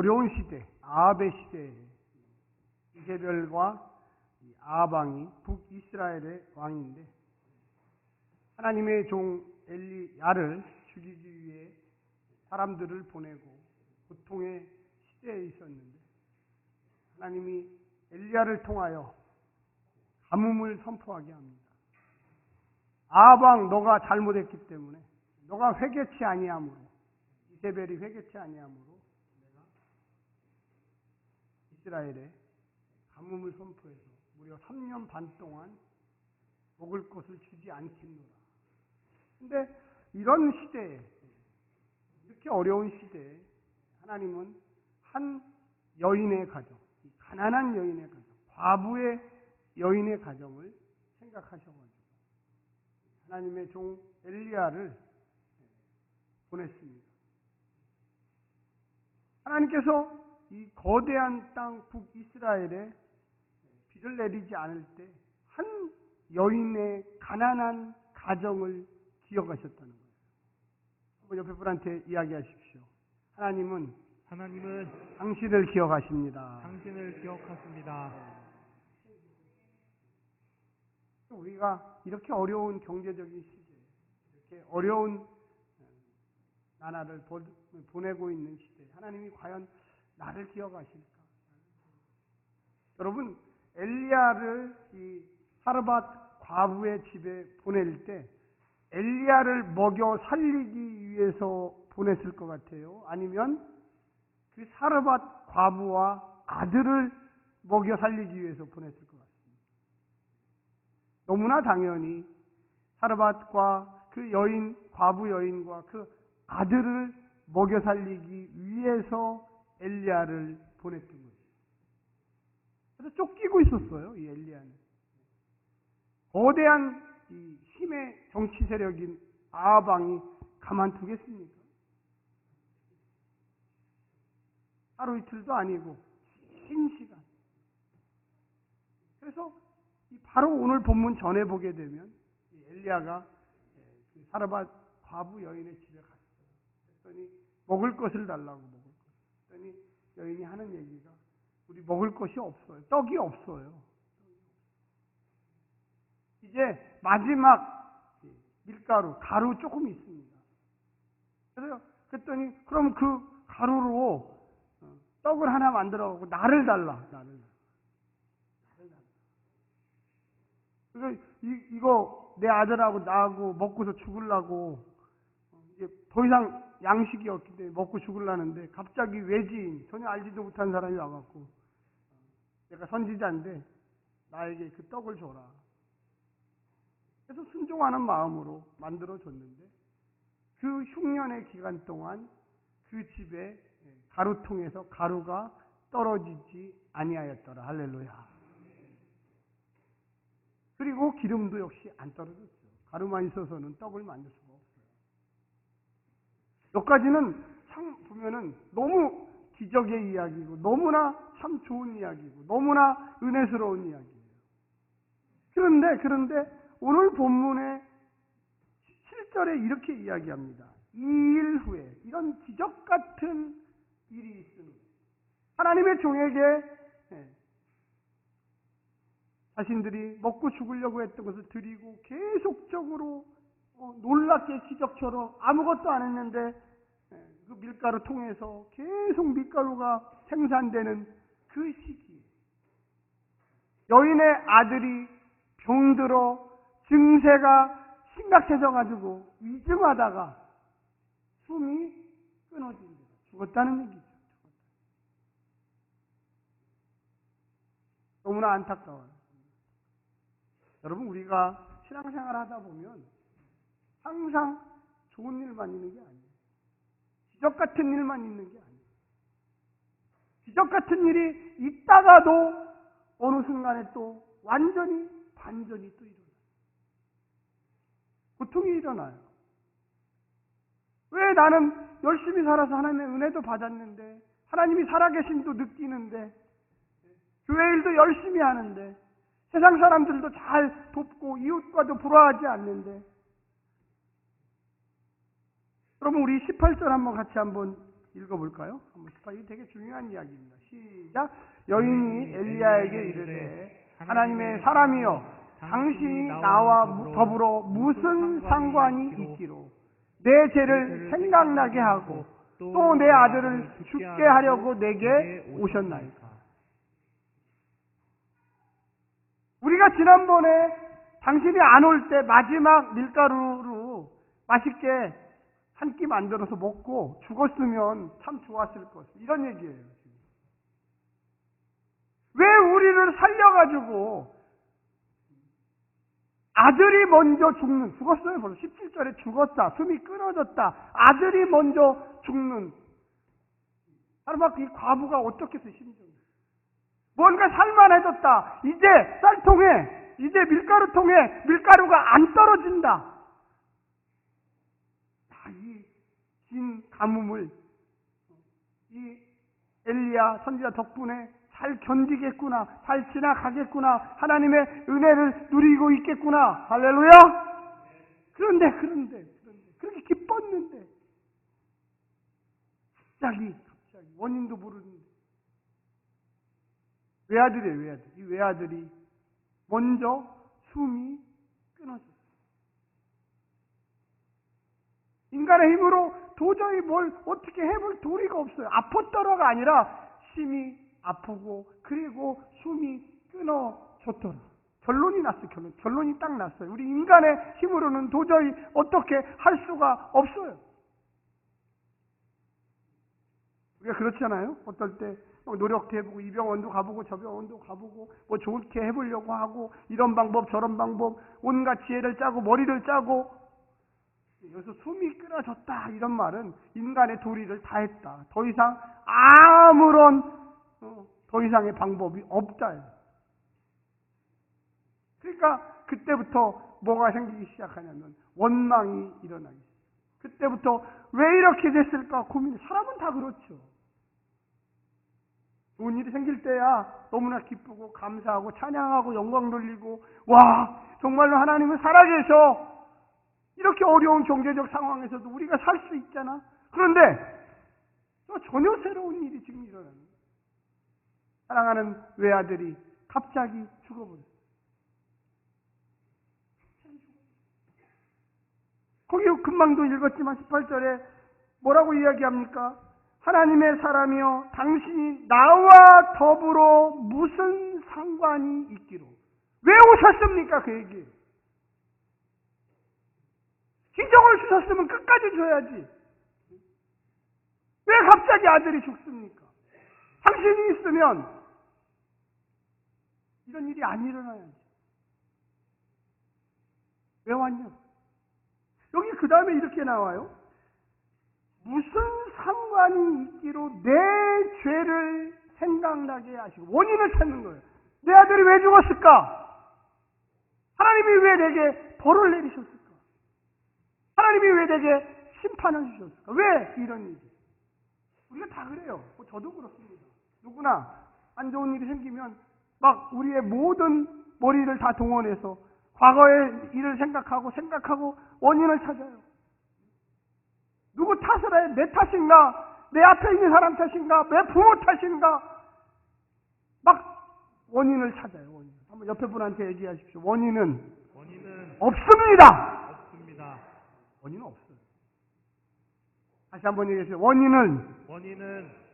어려운 시대, 아합의 시대에 이세벨과 아합 왕이 북이스라엘의 왕인데 하나님의 종 엘리야를 죽이기 위해 사람들을 보내고 고통의 시대에 있었는데 하나님이 엘리야를 통하여 가뭄을 선포하게 합니다. 아합 왕, 너가 잘못했기 때문에, 너가 회개치 아니함으로, 이세벨이 회개치 아니함으로 내가 이스라엘에 가뭄을 선포해서 무려 3년 반 동안 먹을 것을 주지 않겠노라. 근데 이런 시대에, 이렇게 어려운 시대에 하나님은 한 여인의 가정, 가난한 여인의 가정, 과부의 여인의 가정을 생각하셔가지고 하나님의 종 엘리야를 보냈습니다. 하나님께서 이 거대한 땅 북이스라엘에 비를 내리지 않을 때 한 여인의 가난한 가정을 기억하셨다는 거예요. 한번 옆에 분한테 이야기하십시오. 하나님은 당신을 기억하십니다. 당신을 기억하십니다. 우리가 이렇게 어려운 경제적인 시대, 이렇게 어려운 나라를 보내고 있는 시대에 하나님이 과연 나를 기억하실까? 여러분, 엘리야를 이 사르밧 과부의 집에 보낼 때 엘리야를 먹여 살리기 위해서 보냈을 것 같아요? 아니면 그 사르밧 과부와 아들을 먹여 살리기 위해서 보냈을 것 같습니다. 너무나 당연히 사르밧과 그 여인, 과부 여인과 그 아들을 먹여 살리기 위해서 엘리야를 보냈던 거죠. 그래서 쫓기고 있었어요, 이 엘리야는. 거대한 이 힘의 정치 세력인 아합 왕이 가만두겠습니까? 하루 이틀도 아니고 긴 시간. 그래서 바로 오늘 본문 전해 보게 되면 엘리야가 사르밧 과부 여인의 집에 갔어요. 그랬더니 먹을 것을 달라고 먹을 것. 그랬더니 여인이 하는 얘기가 우리 먹을 것이 없어요. 떡이 없어요. 이제 마지막 밀가루, 가루 조금 있습니다. 그래서 그랬더니 그럼 그 가루로 떡을 하나 만들어갖고 나를 달라. 그래서 이거 내 아들하고 나하고 먹고서 죽으려고 이제 더 이상 양식이 없기 때문에 먹고 죽으려는데 갑자기 외지인, 전혀 알지도 못한 사람이 와갖고 내가 선지자인데 나에게 그 떡을 줘라. 그래서 순종하는 마음으로 만들어줬는데 그 흉년의 기간 동안 그 집에 가루통에서 가루가 떨어지지 아니하였더라. 할렐루야. 그리고 기름도 역시 안 떨어졌죠. 가루만 있어서는 떡을 만들 수가 없어요. 여기까지는 참 보면은 너무 기적의 이야기고 너무나 참 좋은 이야기고 너무나 은혜스러운 이야기예요. 그런데 오늘 본문의 7절에 이렇게 이야기합니다. 이 일 후에 이런 기적 같은 일이 있으니 하나님의 종에게 자신들이 먹고 죽으려고 했던 것을 드리고 계속적으로 놀랍게 기적처럼 아무것도 안 했는데 그 밀가루 통해서 계속 밀가루가 생산되는 그 시기, 여인의 아들이 병들어 증세가 심각해져가지고 위중하다가 숨이 끊어집니다. 죽었다는 얘기죠. 너무나 안타까워요. 여러분, 우리가 신앙생활 하다 보면 항상 좋은 일만 있는 게 아니에요. 기적 같은 일만 있는 게 아니에요. 기적 같은 일이 있다가도 어느 순간에 또 완전히 반전이 또 일어나요. 고통이 일어나요. 왜 나는 열심히 살아서 하나님의 은혜도 받았는데 하나님이 살아계심도 느끼는데 교회 일도 열심히 하는데 세상 사람들도 잘 돕고 이웃과도 불화하지 않는데 여러분, 우리 18절 한번 같이 한번 읽어볼까요? 한번 이게 되게 중요한 이야기입니다. 시작. 여인이 엘리야에게 이르되 하나님의 사람이여 당신이 나와 더불어 무슨 상관이 있기로 내 죄를 생각나게 하고 또 내 아들을 죽게 하려고 내게 오셨나이까. 우리가 지난번에 당신이 안 올 때 마지막 밀가루로 맛있게 한 끼 만들어서 먹고 죽었으면 참 좋았을 것. 이런 얘기예요. 왜 우리를 살려가지고 아들이 먼저 죽었어요. 벌써 17절에 죽었다. 숨이 끊어졌다. 아들이 먼저 죽는. 바로 이 과부가 어떻게 했어요, 심정이. 뭔가 살만해졌다. 이제 쌀통에, 이제 밀가루통에 밀가루가 안 떨어진다. 이 긴 가뭄을 이 엘리야 선지자 덕분에 잘 견디겠구나, 잘 지나가겠구나, 하나님의 은혜를 누리고 있겠구나. 할렐루야. 그런데 그렇게 기뻤는데 갑자기 원인도 모르는데 외아들이에요. 이 외아들이 먼저 숨이 끊어졌어요. 인간의 힘으로 도저히 뭘 어떻게 해볼 도리가 없어요. 아팠더라가 아니라 심히 아프고 그리고 숨이 끊어졌더라. 결론이 났어요. 결론이 딱 났어요. 우리 인간의 힘으로는 도저히 어떻게 할 수가 없어요. 우리가 그렇잖아요. 어떨 때 노력도 해보고 이 병원도 가보고 저 병원도 가보고 뭐 좋게 해보려고 하고 이런 방법 저런 방법 온갖 지혜를 짜고 머리를 짜고 여기서 숨이 끊어졌다 이런 말은 인간의 도리를 다 했다. 더 이상 아무런 더 이상의 방법이 없다. 그러니까 그때부터 뭐가 생기기 시작하냐면 원망이 일어나기 시작해요. 그때부터 왜 이렇게 됐을까 고민해. 사람은 다 그렇죠. 좋은 일이 생길 때야 너무나 기쁘고 감사하고 찬양하고 영광 돌리고 와 정말로 하나님은 살아계셔. 이렇게 어려운 경제적 상황에서도 우리가 살 수 있잖아. 그런데 전혀 새로운 일이 지금 일어나는 거예요. 사랑하는 외아들이 갑자기 죽어버렸어요. 거기 금방도 읽었지만 18절에 뭐라고 이야기합니까? 하나님의 사람이여 당신이 나와 더불어 무슨 상관이 있기로. 왜 오셨습니까? 그 얘기. 기적을 주셨으면 끝까지 줘야지. 왜 갑자기 아들이 죽습니까? 당신이 있으면 이런 일이 안 일어나야지. 왜 왔냐? 여기 그 다음에 이렇게 나와요. 무슨 상관이 있기로 내 죄를 생각나게 하시고 원인을 찾는 거예요. 내 아들이 왜 죽었을까? 하나님이 왜 내게 벌을 내리셨을까? 하나님이 왜 내게 심판을 주셨을까? 왜 이런 일이? 우리가 다 그래요. 저도 그렇습니다. 누구나 안 좋은 일이 생기면 막 우리의 모든 머리를 다 동원해서 과거의 일을 생각하고 원인을 찾아요. 누구 탓을 해? 내 탓인가? 내 앞에 있는 사람 탓인가? 내 부모 탓인가? 막 원인을 찾아요. 원인. 한번 옆에 분한테 얘기하십시오. 원인은 없습니다. 원인은 없어요. 다시 한번 얘기해주세요. 원인은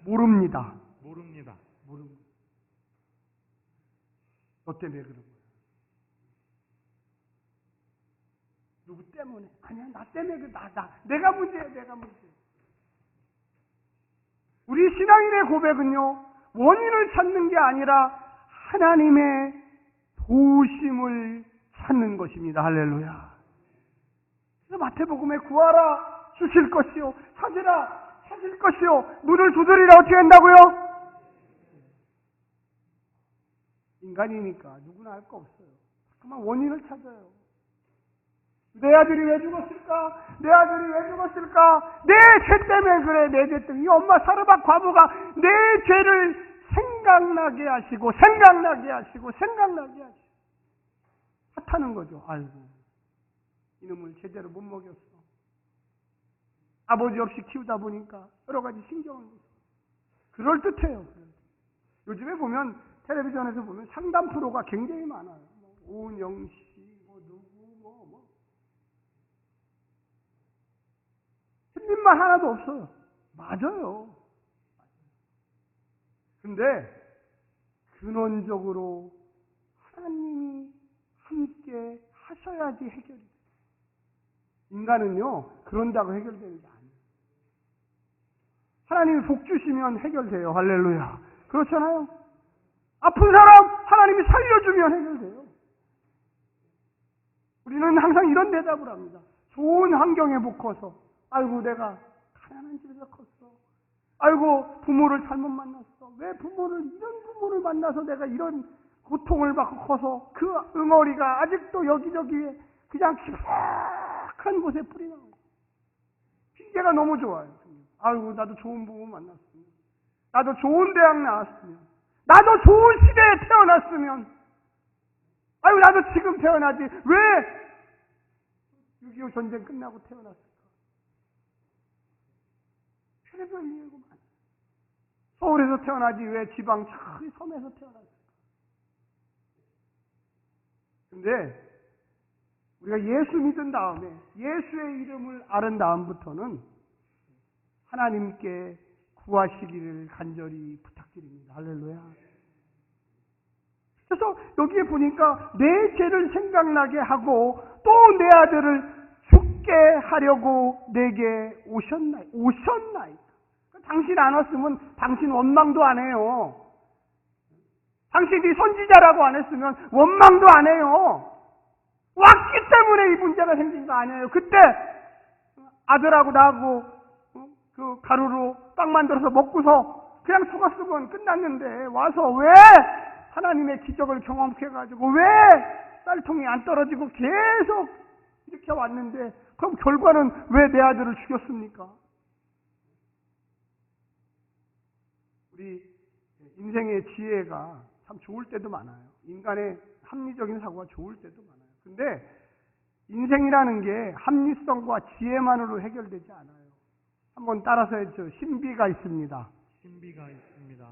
모릅니다. 모릅니다. 너 때문에 그런 거야. 누구 때문에? 아니야, 나 때문에 내가 문제야. 우리 신앙인의 고백은요, 원인을 찾는 게 아니라 하나님의 도우심을 찾는 것입니다. 할렐루야. 그래서 마태복음에 구하라 주실 것이요, 찾으라 찾을 것이요, 문을 두드리라 어떻게 한다고요? 인간이니까 누구나 할 거 없어요. 그만 원인을 찾아요. 내 아들이 왜 죽었을까? 내 죄 때문에 그래. 내 죄 때문에. 이 엄마 사르밧 과부가 내 죄를 생각나게 하시고 탓하는 거죠. 아이고, 이놈을 제대로 못 먹였어. 아버지 없이 키우다 보니까 여러 가지 신경을 못 써. 그럴듯해요. 요즘에 보면 텔레비전에서 보면 상담 프로가 굉장히 많아요. 뭐 오은영 씨, 뭐 누구, 뭐 틀린 말 하나도 없어요. 맞아요. 근데 근원적으로 하나님이 함께 하셔야지 해결이 돼요. 인간은요, 그런다고 해결되는 게 아니에요. 하나님이 복 주시면 해결돼요. 할렐루야. 그렇잖아요. 아픈 사람 하나님이 살려주면 해결돼요. 우리는 항상 이런 대답을 합니다. 좋은 환경에 못 커서, 아이고 내가 가난한 집에서 컸어. 아이고 부모를 잘못 만났어. 왜 이런 부모를 만나서 내가 이런 고통을 받고 커서 그 응어리가 아직도 여기저기에 그냥 깊숙한 곳에 뿌리 나와요. 핑계가 너무 좋아요. 아이고 나도 좋은 부모 만났으면, 나도 좋은 대학 나왔으면, 나도 좋은 시대에 태어났으면, 아이고 나도 지금 태어나지 왜 6.25 전쟁 끝나고 태어났을까? 별의별 이유고 많아요. 서울에서 태어나지 왜 지방 저기 섬에서 태어났을까? 근데 우리가 예수 믿은 다음에 예수의 이름을 아는 다음부터는 하나님께 구하시기를 간절히 부탁드립니다. 할렐루야. 그래서 여기에 보니까 내 죄를 생각나게 하고 또 내 아들을 죽게 하려고 내게 오셨나이까. 당신 안 왔으면 당신 원망도 안 해요. 당신이 선지자라고 안 했으면 원망도 안 해요. 왔기 때문에 이 문제가 생긴 거 아니에요. 그때 아들하고 나하고 그 가루로 빵 만들어서 먹고서 그냥 속았으면 끝났는데 와서 왜 하나님의 기적을 경험해가지고 왜 쌀통이 안 떨어지고 계속 이렇게 왔는데 그럼 결과는 왜 내 아들을 죽였습니까? 우리 인생의 지혜가 참 좋을 때도 많아요. 인간의 합리적인 사고가 좋을 때도 많아요. 근데 인생이라는 게 합리성과 지혜만으로 해결되지 않아요. 한번 따라서 해줘. 신비가 있습니다. 신비가 있습니다.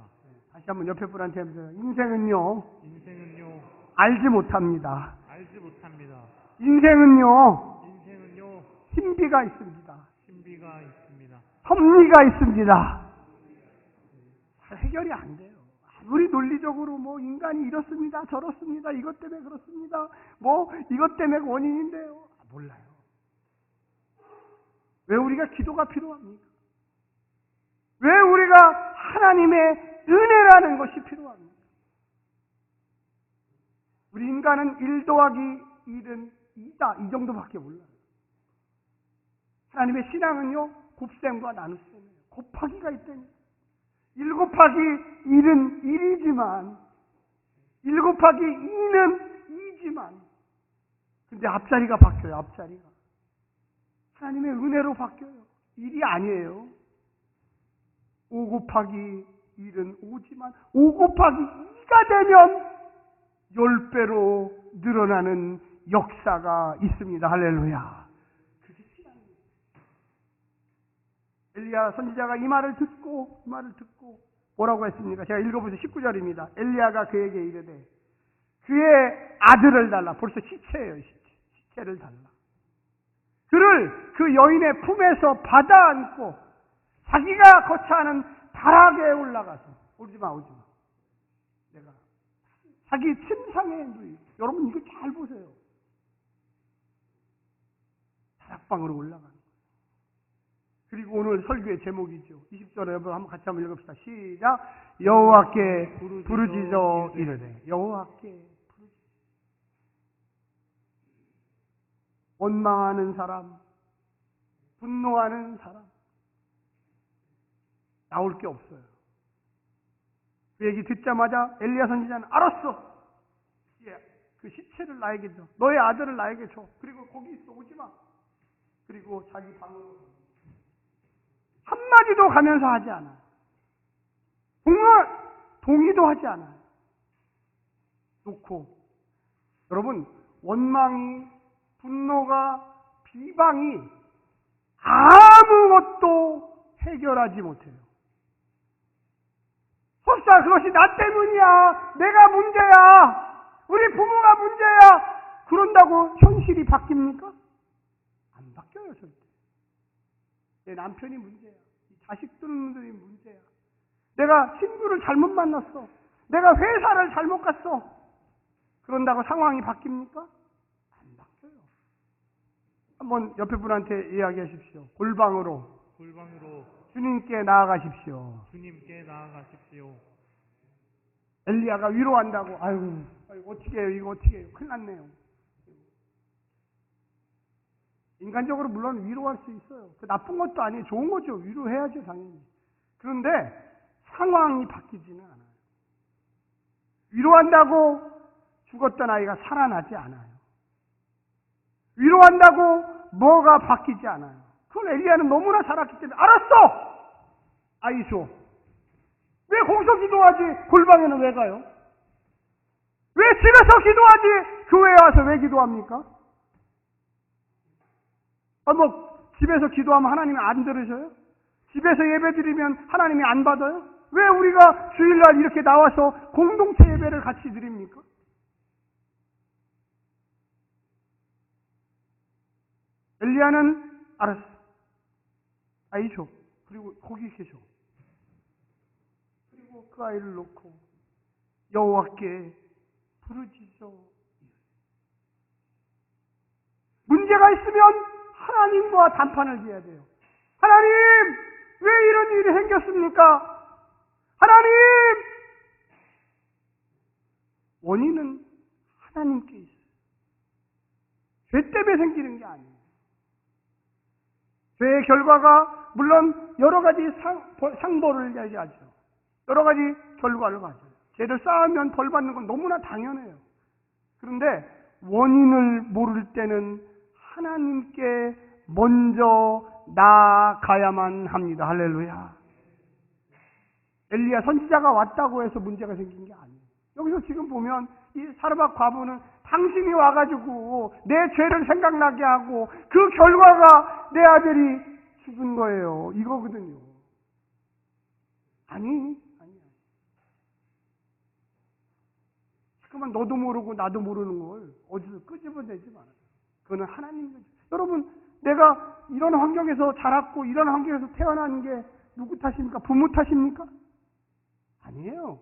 다시 한번 옆에 분한테 해보세요. 인생은요. 인생은요. 알지 못합니다. 알지 못합니다. 인생은요. 인생은요. 신비가 있습니다. 신비가 있습니다. 섭리가 있습니다. 잘 해결이 안 돼요. 아무리 논리적으로 뭐 인간이 이렇습니다, 저렇습니다, 이것 때문에 그렇습니다, 뭐 이것 때문에 원인인데요. 몰라요. 왜 우리가 기도가 필요합니까? 왜 우리가 하나님의 은혜라는 것이 필요합니까? 우리 인간은 1 더하기 1은 2다 이 정도밖에 몰라요. 하나님의 신앙은요, 곱셈과 나눗셈이에요. 곱하기가 있다니. 1 곱하기 1은 1이지만 1 곱하기 2는 2지만 근데 앞자리가 바뀌어요. 앞자리가 하나님의 은혜로 바뀌어요. 1이 아니에요. 5 곱하기 1은 5지만 5 곱하기 2가 되면 10배로 늘어나는 역사가 있습니다. 할렐루야. 그게 신앙이에요. 엘리야 선지자가 이 말을 듣고 뭐라고 했습니까? 제가 읽어보세요. 19절입니다. 엘리야가 그에게 이르되 그의 아들을 달라. 벌써 시체예요. 시체를 달라. 그를 그 여인의 품에서 받아 안고 자기가 거처하는 다락에 올라가서 오지 마. 내가 자기 침상에 누이. 여러분 이거 잘 보세요. 다락방으로 올라가는 거예요. 그리고 오늘 설교의 제목이죠. 20절에 여러분 한번 같이 한번 읽읍시다. 시작. 여호와께 부르짖어 이르되 여호와께 부르짖어. 원망하는 사람, 분노하는 사람 나올 게 없어요. 그 얘기 듣자마자 엘리야 선지자는 알았어. 그 시체를 나에게 줘. 너의 아들을 나에게 줘. 그리고 거기 있어. 오지 마. 그리고 자기 방으로 한마디도 가면서 하지 않아요. 동의도 하지 않아요. 놓고 여러분 원망이, 분노가, 비방이 아무것도 해결하지 못해요. 설사 그것이 나 때문이야, 내가 문제야, 우리 부모가 문제야, 그런다고 현실이 바뀝니까? 안 바뀌어요, 절대. 내 남편이 문제야, 자식들이 문제야, 내가 친구를 잘못 만났어, 내가 회사를 잘못 갔어, 그런다고 상황이 바뀝니까? 안 바뀌어요. 한번 옆에 분한테 이야기하십시오. 골방으로 주님께 나아가십시오. 주님께 나아가십시오. 엘리야가 위로한다고, 아이고 어떻게 해요, 이거 어떻게 해요, 큰일 났네요. 인간적으로 물론 위로할 수 있어요. 그 나쁜 것도 아니에요. 좋은 거죠. 위로해야죠, 당연히. 그런데 상황이 바뀌지는 않아요. 위로한다고 죽었던 아이가 살아나지 않아요. 위로한다고 뭐가 바뀌지 않아요. 그걸 엘리야는 너무나 잘 알기 때문에, 알았어! 아이 줘. 왜 거기서 기도하지? 골방에는 왜 가요? 왜 집에서 기도하지? 교회에 와서 왜 기도합니까? 집에서 기도하면 하나님이 안 들으셔요? 집에서 예배 드리면 하나님이 안 받아요? 왜 우리가 주일날 이렇게 나와서 공동체 예배를 같이 드립니까? 엘리야는 알았어. 아이 줘. 그리고 거기 계셔. 그리고 그 아이를 놓고 여호와께 부르짖어. 문제가 있으면 하나님과 담판을 해야 돼요. 하나님, 왜 이런 일이 생겼습니까? 하나님! 원인은 하나님께 있어요. 죄 때문에 생기는 게 아니에요. 죄의 결과가 물론 여러 가지 상보를 얘기하죠. 여러 가지 결과를 가져요. 죄를 쌓으면 벌 받는 건 너무나 당연해요. 그런데 원인을 모를 때는 하나님께 먼저 나아가야만 합니다. 할렐루야. 엘리야 선지자가 왔다고 해서 문제가 생긴 게 아니에요. 여기서 지금 보면 이 사르밧 과부는 당신이 와가지고 내 죄를 생각나게 하고 그 결과가 내 아들이 죽은 거예요. 이거거든요. 아니. 그러면 너도 모르고 나도 모르는 걸 어디서 끄집어내지 말아요. 그거는 하나님. 여러분, 내가 이런 환경에서 자랐고 이런 환경에서 태어난 게 누구 탓입니까? 부모 탓입니까? 아니에요.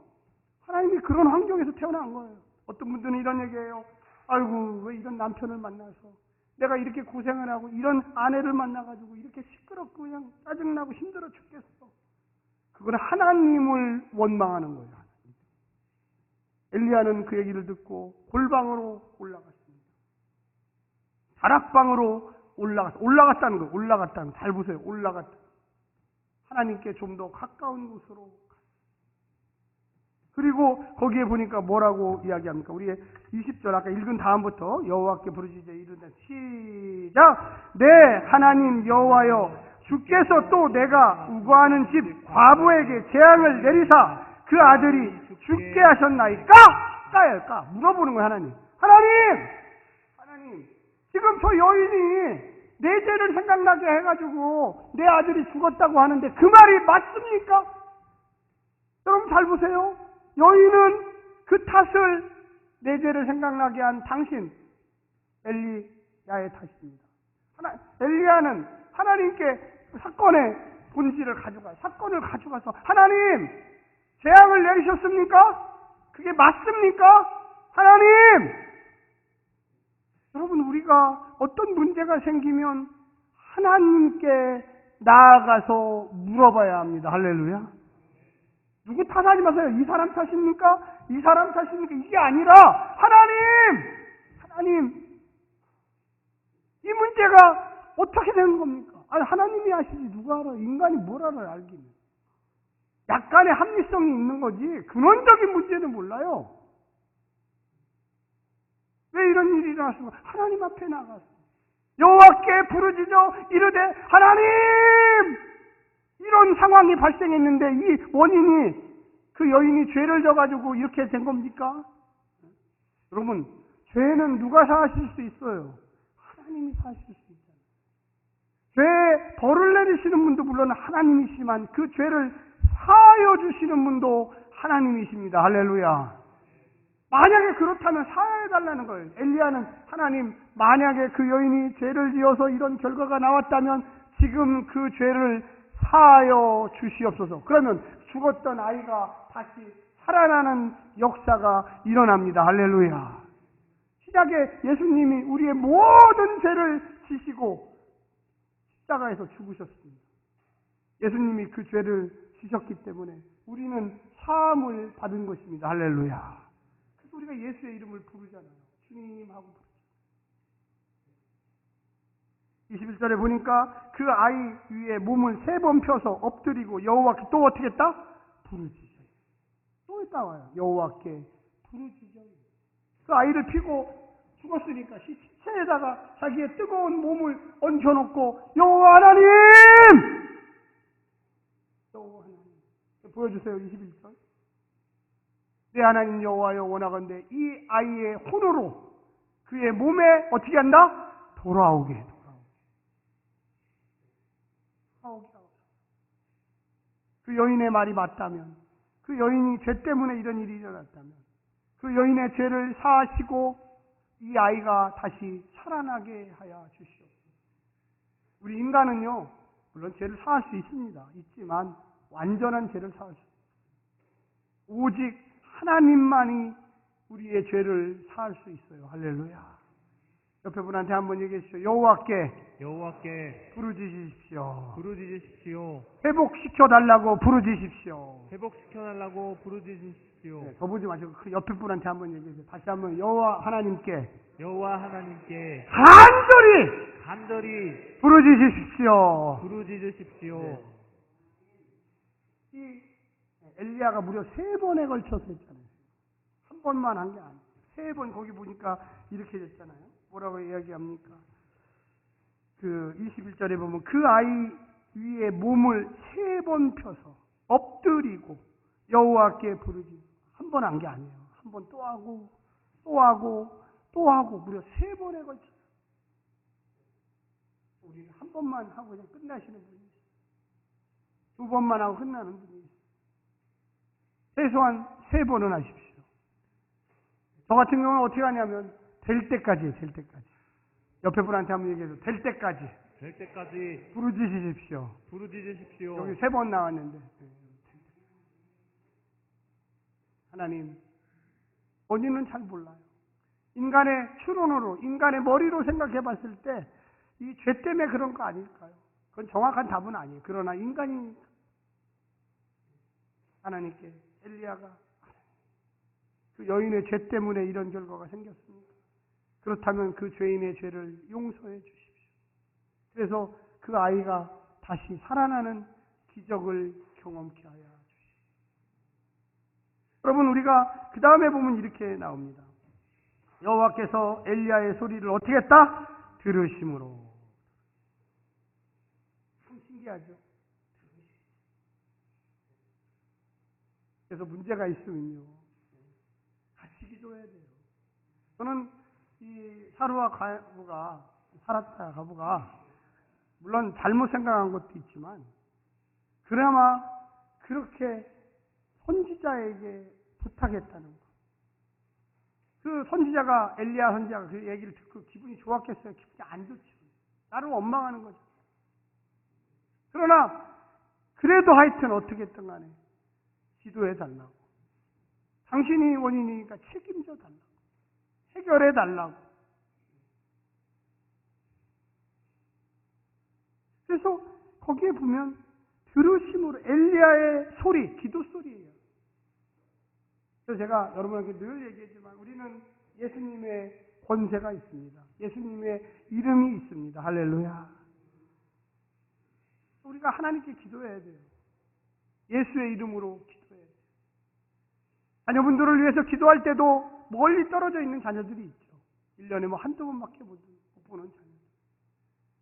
하나님이 그런 환경에서 태어난 거예요. 어떤 분들은 이런 얘기해요. 아이고, 왜 이런 남편을 만나서 내가 이렇게 고생을 하고 이런 아내를 만나가지고 이렇게 시끄럽고 그냥 짜증나고 힘들어 죽겠어. 그건 하나님을 원망하는 거예요. 엘리야는 그 얘기를 듣고 골방으로 올라갔습니다. 다락방으로 올라갔다는 거예요. 올라갔다는 거. 잘 보세요. 올라갔다. 하나님께 좀 더 가까운 곳으로. 그리고 거기에 보니까 뭐라고 이야기합니까? 우리의 20절 아까 읽은 다음부터 여호와께 부르짖어 이르되 시작. 네 하나님 여호와여, 주께서 또 내가 우거하는 집 과부에게 재앙을 내리사 그 아들이 죽게 하셨나이까? 까요. 물어보는 거예요. 하나님 지금 저 여인이 내 죄를 생각나게 해가지고 내 아들이 죽었다고 하는데 그 말이 맞습니까? 여러분 잘 보세요. 여인은 그 탓을 내 죄를 생각나게 한 당신 엘리야의 탓입니다. 엘리야는 하나님께 사건의 본질을 사건을 가져가서 하나님 재앙을 내리셨습니까? 그게 맞습니까? 하나님! 여러분, 우리가 어떤 문제가 생기면 하나님께 나아가서 물어봐야 합니다. 할렐루야. 누구 탓하지 마세요. 이 사람 탓입니까? 이 사람 탓입니까? 이게 아니라 하나님, 이 문제가 어떻게 된 겁니까? 아니, 하나님이 아시지 누가 알아? 인간이 뭘 알아요, 알기는. 약간의 합리성이 있는 거지 근원적인 문제는 몰라요. 왜 이런 일이 일어났습니까? 하나님 앞에 나가서 여호와께 부르짖어 이르되 하나님, 이런 상황이 발생했는데 이 원인이 그 여인이 죄를 져가지고 이렇게 된 겁니까? 여러분, 죄는 누가 사하실 수 있어요? 하나님이 사하실 수 있잖아요. 죄 벌을 내리시는 분도 물론 하나님이시지만 그 죄를 사하여 주시는 분도 하나님이십니다. 할렐루야. 만약에 그렇다면 사하여달라는 거예요. 엘리야는 하나님, 만약에 그 여인이 죄를 지어서 이런 결과가 나왔다면 지금 그 죄를 사하여 주시옵소서. 그러면 죽었던 아이가 다시 살아나는 역사가 일어납니다. 할렐루야. 시작에 예수님이 우리의 모든 죄를 지시고 십자가에서 죽으셨습니다. 예수님이 그 죄를 지셨기 때문에 우리는 사함을 받은 것입니다. 할렐루야. 그래서 우리가 예수의 이름을 부르잖아요. 주님 하고 부르죠. 21절에 보니까 그 아이 위에 몸을 3번 펴서 엎드리고 여호와께 또 어떻게 했다? 부르짖어요. 또 나와요. 여호와께 부르짖어요. 그 아이를 피고 죽었으니까 시체에다가 자기의 뜨거운 몸을 얹혀놓고 여호와 하나님! 여호와 하나님. 보여주세요. 21절. 내 하나님 여호와여 원하건대 이 아이의 혼으로 그의 몸에 어떻게 한다? 돌아오게. 그 여인의 말이 맞다면, 그 여인이 죄 때문에 이런 일이 일어났다면, 그 여인의 죄를 사하시고 이 아이가 다시 살아나게 하여 주시옵소서. 우리 인간은요, 물론 죄를 사할 수 있습니다. 있지만 완전한 죄를 사할 수 없어요. 오직 하나님만이 우리의 죄를 사할 수 있어요. 할렐루야. 옆에 분한테 한번 얘기해 주십시오. 여호와께 부르짖으십시오. 부르짖으십시오. 회복시켜달라고 부르짖으십시오. 회복시켜달라고 부르짖으십시오. 네, 더 보지 마시고 그 옆에 분한테 한번 얘기해 주세요. 다시 한번 여호와 하나님께 간절히 부르짖으십시오. 부르짖으십시오. 이 엘리야가 무려 3번에 걸쳐서 했잖아요. 한 번만 한 게 아니에요. 3번 거기 보니까 이렇게 됐잖아요. 뭐라고 이야기합니까? 그 21절에 보면 그 아이 위에 몸을 3번 펴서 엎드리고 여호와께 부르짖고 한 번 한 게 아니에요. 한 번 또 하고 또 하고 또 하고 무려 3번에 걸쳐. 우리는 한 번만 하고 그냥 끝나시는 분이 있어요. 2번만 하고 끝나는 분이 있어요. 최소한 3번은 하십시오. 저 같은 경우는 어떻게 하냐면 될 때까지 해요. 될 때까지. 옆에 분한테 한번 얘기해서 될 때까지 부르짖으십시오. 여기 3번 나왔는데 하나님, 본인은 잘 몰라요. 인간의 추론으로, 인간의 머리로 생각해 봤을 때 이 죄 때문에 그런 거 아닐까요? 그건 정확한 답은 아니에요. 그러나 인간이니까 하나님께 엘리야가 그 여인의 죄 때문에 이런 결과가 생겼습니다. 그렇다면 그 죄인의 죄를 용서해 주십시오. 그래서 그 아이가 다시 살아나는 기적을 경험케 하여 주십시오. 여러분, 우리가 그 다음에 보면 이렇게 나옵니다. 여호와께서 엘리야의 소리를 어떻게 했다? 들으심으로. 참 신기하죠? 그래서 문제가 있으면요, 같이 기도해야 돼요. 저는 이 사루와 살았다 가부가 물론 잘못 생각한 것도 있지만 그나마 그렇게 선지자에게 부탁했다는 것. 그 선지자가, 엘리야 선지자가 그 얘기를 듣고 기분이 좋았겠어요? 기분이 안 좋죠. 나를 원망하는 거죠. 그러나 그래도 하여튼 어떻게 했든 간에 기도해 달라고. 당신이 원인이니까 책임져 달라고. 해결해 달라고. 그래서 거기에 보면 들으심으로 엘리야의 소리, 기도 소리예요. 그래서 제가 여러분에게 늘 얘기했지만 우리는 예수님의 권세가 있습니다. 예수님의 이름이 있습니다. 할렐루야. 우리가 하나님께 기도해야 돼요. 예수의 이름으로 기도해야 돼요. 자녀분들을 위해서 기도할 때도 멀리 떨어져 있는 자녀들이 있죠. 1년에 한두 번밖에 못 보는 자녀들.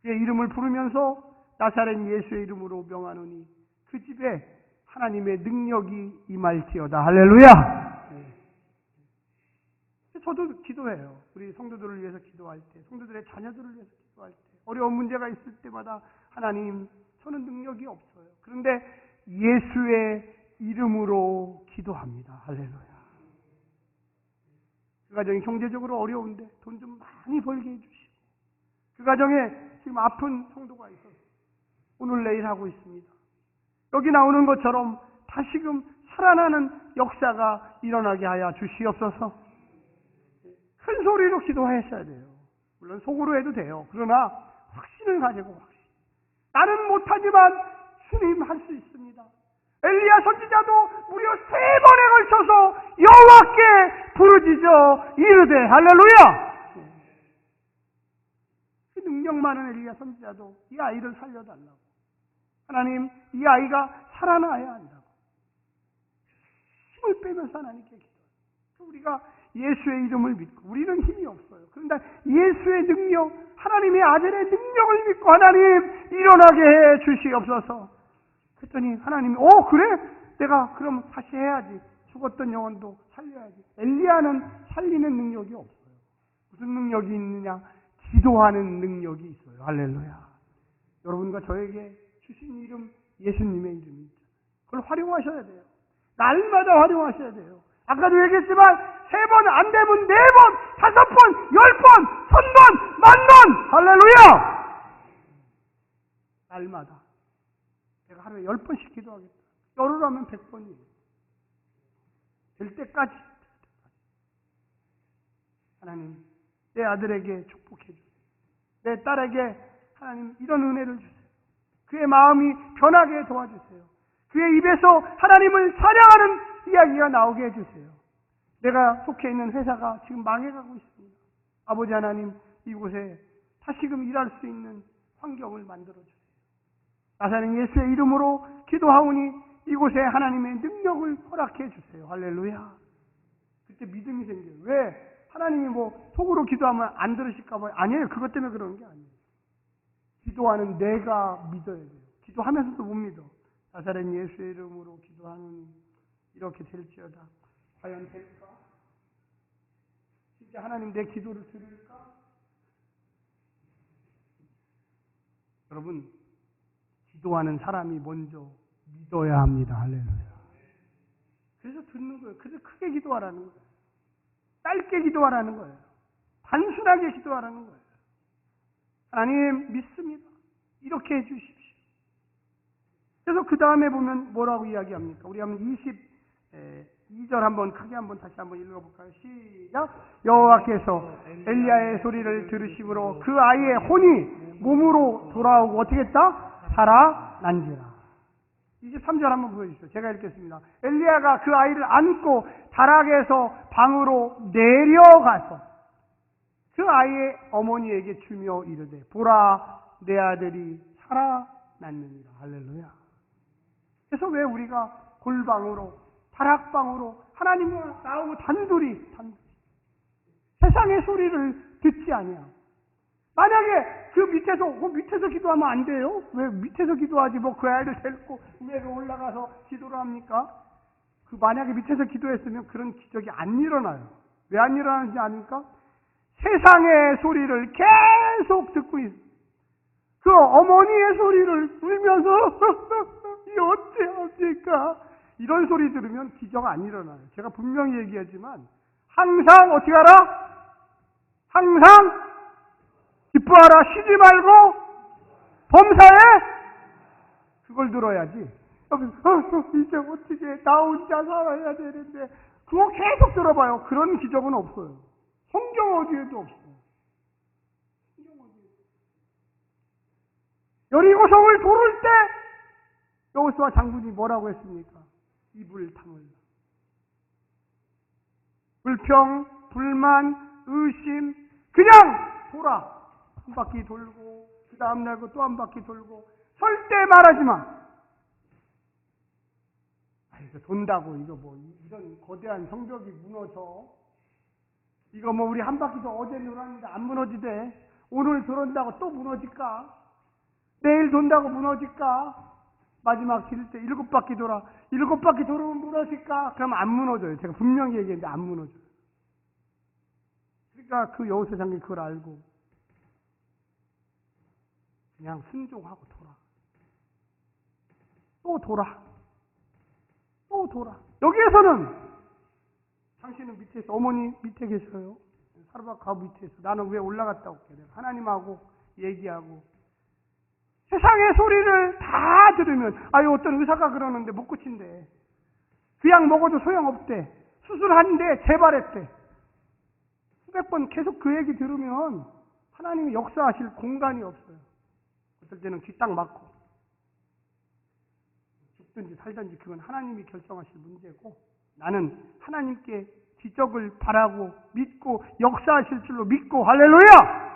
그의 이름을 부르면서 나사렛 예수의 이름으로 명하노니 그 집에 하나님의 능력이 임할지어다. 할렐루야. 저도 기도해요. 우리 성도들을 위해서 기도할 때, 성도들의 자녀들을 위해서 기도할 때 어려운 문제가 있을 때마다 하나님, 저는 능력이 없어요. 그런데 예수의 이름으로 기도합니다. 할렐루야. 그 가정이 경제적으로 어려운데 돈 좀 많이 벌게 해주시고, 그 가정에 지금 아픈 성도가 있어서 오늘 내일 하고 있습니다. 여기 나오는 것처럼 다시금 살아나는 역사가 일어나게 하여 주시옵소서. 큰 소리로 기도하셔야 돼요. 물론 속으로 해도 돼요. 그러나 확신을 가지고 확신. 나는 못하지만 주님 할 수 있습니다. 엘리야 선지자도 무려 3번에 걸쳐서 여호와께 부르짖어 이르되 할렐루야. 그 능력 많은 엘리야 선지자도 이 아이를 살려달라고, 하나님 이 아이가 살아나야 한다고 힘을 빼면서 하나님께 기도해요. 우리가 예수의 이름을 믿고, 우리는 힘이 없어요. 그런데 예수의 능력, 하나님의 아들의 능력을 믿고 하나님 일어나게 해 주시옵소서. 그랬더니 하나님이 그래? 내가 그럼 다시 해야지. 죽었던 영혼도 살려야지. 엘리야는 살리는 능력이 없어요. 무슨 능력이 있느냐? 기도하는 능력이 있어요. 할렐루야. 여러분과 저에게 주신 이름, 예수님의 이름이죠. 그걸 활용하셔야 돼요. 날마다 활용하셔야 돼요. 아까도 얘기했지만 3번 안 되면 4번, 5번, 10번, 1000번, 10,000번! 할렐루야! 날마다. 내가 하루에 10번씩 기도하겠다. 열흘 하면 100번이에요. 될 때까지. 하나님, 내 아들에게 축복해 주세요. 내 딸에게 하나님 이런 은혜를 주세요. 그의 마음이 변하게 도와주세요. 그의 입에서 하나님을 찬양하는 이야기가 나오게 해주세요. 내가 속해 있는 회사가 지금 망해가고 있습니다. 아버지 하나님, 이곳에 다시금 일할 수 있는 환경을 만들어주세요. 나사렛 예수의 이름으로 기도하오니 이곳에 하나님의 능력을 허락해 주세요. 할렐루야. 그때 믿음이 생겨요. 왜? 하나님이 속으로 기도하면 안 들으실까 봐. 아니에요. 그것 때문에 그러는 게 아니에요. 기도하는 내가 믿어야 돼요. 기도하면서도 못 믿어. 나사렛 예수의 이름으로 기도하는 이렇게 될지어다. 과연 될까? 진짜 하나님 내 기도를 들을까? 여러분, 기도하는 사람이 먼저 믿어야 합니다. 할렐루야. 그래서 듣는 거예요. 그래서 크게 기도하라는 거예요. 짧게 기도하라는 거예요. 단순하게 기도하라는 거예요. 하나님 믿습니다. 이렇게 해주십시오. 그래서 그 다음에 보면 뭐라고 이야기합니까? 우리 한번 22절 한번 크게 한번 다시 한번 읽어볼까요? 시작. 여호와께서 엘리야의 소리를 들으심으로 그 아이의 혼이 몸으로 돌아오고 어떻게 했다? 살아난지라. 23절 한번 보여주시죠. 제가 읽겠습니다. 엘리야가 그 아이를 안고 다락에서 방으로 내려가서 그 아이의 어머니에게 주며 이르되 보라 내 아들이 살아났느니라. 할렐루야. 그래서 왜 우리가 골방으로 다락방으로 하나님과 나오고 단둘이 세상의 소리를 듣지 아니야. 만약에 그 밑에서 기도하면 안 돼요? 왜 밑에서 기도하지 그 아이를 데리고 위로 올라가서 기도를 합니까? 만약에 밑에서 기도했으면 그런 기적이 안 일어나요. 왜 안 일어나는지 아닙니까? 세상의 소리를 계속 듣고 있어요. 그 어머니의 소리를 울면서 이 어찌합니까? 이런 소리 들으면 기적 안 일어나요. 제가 분명히 얘기하지만 항상 어떻게 하라? 항상 기뻐하라. 쉬지 말고 범사에 그걸 들어야지. 이제 어떻게 나 혼자 살아야 되는데 그거 계속 들어봐요. 그런 기적은 없어요. 성경 어디에도 없어요. 여리고성을 도를 때 여호수아 장군이 뭐라고 했습니까? 입을 다물라. 불평, 불만, 의심 그냥 돌아. 한 바퀴 돌고 그 다음 날 또 한 바퀴 돌고 절대 말하지 마. 이거 돈다고 이거 이런 거대한 성벽이 무너져. 이거 우리 한 바퀴 더 어제 놀았는데 안 무너지대. 오늘 들어온다고 또 무너질까? 내일 돈다고 무너질까? 마지막 길 때 7바퀴 돌아. 7바퀴 돌으면 무너질까? 그럼 안 무너져요. 제가 분명히 얘기했는데 안 무너져요. 그러니까 그 여호수아 장군이 그걸 알고 그냥 순종하고 돌아. 또 돌아. 또 돌아. 여기에서는 당신은 밑에서, 어머니 밑에 계셔요. 사르밧 가부 밑에서. 나는 왜 올라갔다 올게. 내가 하나님하고 얘기하고. 세상의 소리를 다 들으면, 아유, 어떤 의사가 그러는데 못 고친대. 그 약 먹어도 소용없대. 수술한대. 재발했대. 수백 번 계속 그 얘기 들으면 하나님이 역사하실 공간이 없어요. 어떨 때는 귀 딱 막고. 죽든지 살든지 그건 하나님이 결정하실 문제고, 나는 하나님께 기적을 바라고 믿고 역사하실 줄로 믿고, 할렐루야!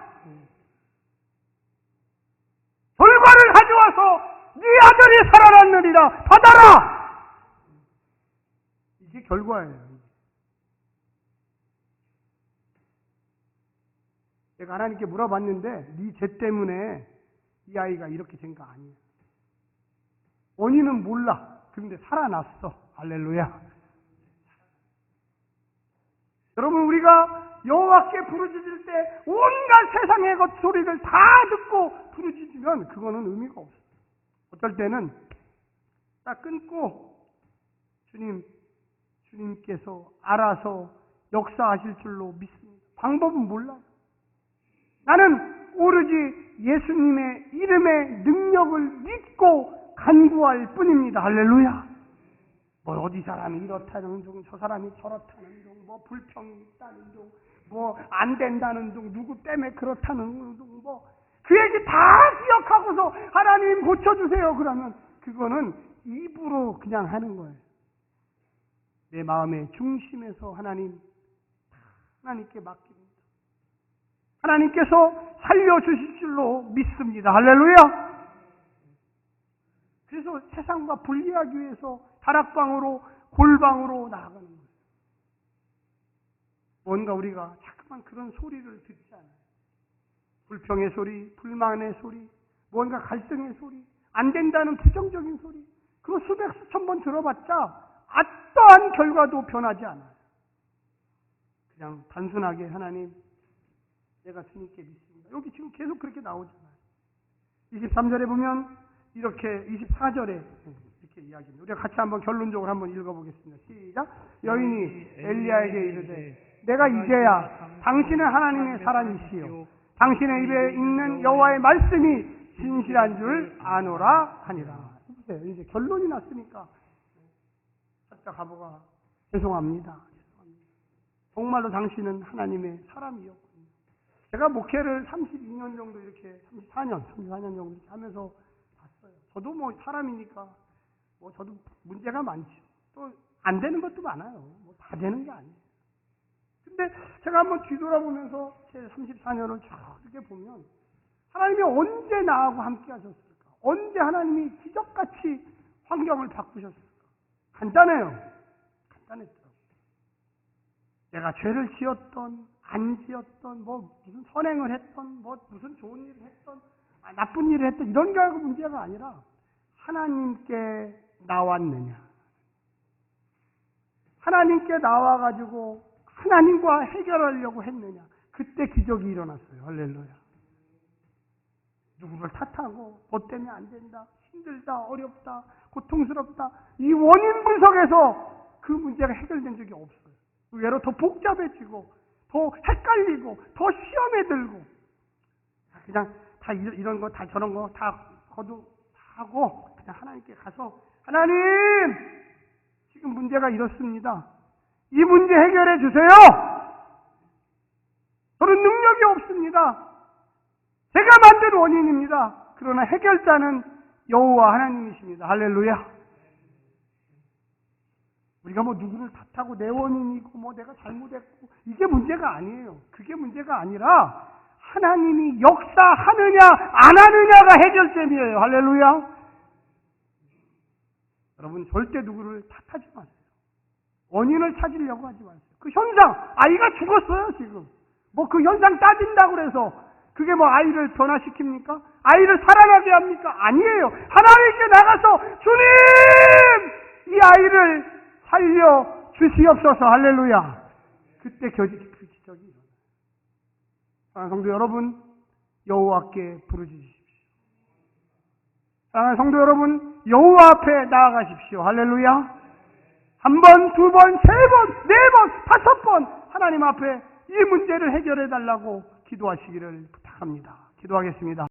결과를 가져와서 네 아들이 살아났느니라 받아라! 이게 결과예요. 내가 하나님께 물어봤는데 네 죄 때문에 이 아이가 이렇게 된 거 아니야. 원인은 몰라. 그런데 살아났어. 할렐루야. 여러분, 우리가 여호와께 부르짖을 때 온갖 세상의 것 소리를 다 듣고 부르짖으면 그거는 의미가 없어요. 어떨 때는 딱 끊고 주님께서 알아서 역사하실 줄로 믿습니다. 방법은 몰라요. 나는 오로지 예수님의 이름의 능력을 믿고 간구할 뿐입니다. 할렐루야. 뭐 어디 사람이 이렇다는 둥, 저 사람이 저렇다는 둥, 뭐 불평이 있다는 둥, 뭐 안 된다는 둥, 누구 때문에 그렇다는 둥, 뭐 그 얘기 다 기억하고서 하나님 고쳐주세요. 그러면 그거는 입으로 그냥 하는 거예요. 내 마음의 중심에서 하나님께 맡깁니다. 하나님께서 살려주실 줄로 믿습니다. 할렐루야. 그래서 세상과 분리하기 위해서 다락방으로, 골방으로 나아가는 거예요. 뭔가 우리가 자꾸만 그런 소리를 듣지 않아요. 불평의 소리, 불만의 소리, 뭔가 갈등의 소리, 안 된다는 부정적인 소리, 그거 수백 수천 번 들어봤자 어떠한 결과도 변하지 않아요. 그냥 단순하게 하나님, 내가 주님께 믿습니다. 여기 지금 계속 그렇게 나오잖아요. 23절에 보면 이렇게, 24절에 이렇게 이야기합니다. 우리가 같이 한번 결론적으로 한번 읽어보겠습니다. 시작. 여인이 엘리야에게 이르되 내가 이제야 당신은 하나님의 사람이시요 당신의 입에 있는 여호와의 말씀이 진실한 줄 아노라 하니라. 이제 결론이 났으니까 살짝 가보가 죄송합니다. 정말로 당신은 하나님의 사람이었군요. 제가 목회를 32년 정도 이렇게 34년 정도 이렇게 하면서 봤어요. 저도 뭐 사람이니까 뭐 저도 문제가 많죠. 또 안 되는 것도 많아요. 뭐 다 되는 게 아니에요. 근데 제가 한번 뒤돌아보면서 제 34년을 쭉 이렇게 보면 하나님이 언제 나하고 함께 하셨을까? 언제 하나님이 기적같이 환경을 바꾸셨을까? 간단해요. 간단했더라고요. 내가 죄를 지었던, 안 지었던, 뭐 무슨 선행을 했던, 뭐 무슨 좋은 일을 했던, 나쁜 일을 했던 이런 게 문제가 아니라 하나님께 나왔느냐. 하나님께 나와가지고 하나님과 해결하려고 했느냐. 그때 기적이 일어났어요. 할렐루야. 누구를 탓하고 뭐 때문에 안 된다, 힘들다, 어렵다, 고통스럽다, 이 원인 분석에서 그 문제가 해결된 적이 없어요. 의외로 더 복잡해지고 더 헷갈리고 더 시험에 들고 그냥 다 이런 거 다 저런 거 다 거두하고 그냥 하나님께 가서 하나님 지금 문제가 이렇습니다. 이 문제 해결해 주세요. 저는 능력이 없습니다. 제가 만든 원인입니다. 그러나 해결자는 여호와 하나님이십니다. 할렐루야. 우리가 뭐 누구를 탓하고 내 원인이고 뭐 내가 잘못했고 이게 문제가 아니에요. 그게 문제가 아니라 하나님이 역사하느냐 안 하느냐가 해결점이에요. 할렐루야. 여러분 절대 누구를 탓하지 마세요. 원인을 찾으려고 하지 마세요. 그 현상, 아이가 죽었어요 지금. 뭐 그 현상 따진다고 그래서 그게 뭐 아이를 변화시킵니까? 아이를 살아나게 합니까? 아니에요. 하나님께 나가서 주님 이 아이를 살려 주시옵소서. 할렐루야. 그때 그 기적이 일어나요. 사랑하는 성도 여러분, 여호와께 부르짖으십시오. 사랑하는 성도 여러분, 여호와 앞에 나아가십시오. 할렐루야. 한 번, 두 번, 세 번, 네 번, 다섯 번 하나님 앞에 이 문제를 해결해 달라고 기도하시기를 부탁합니다. 기도하겠습니다.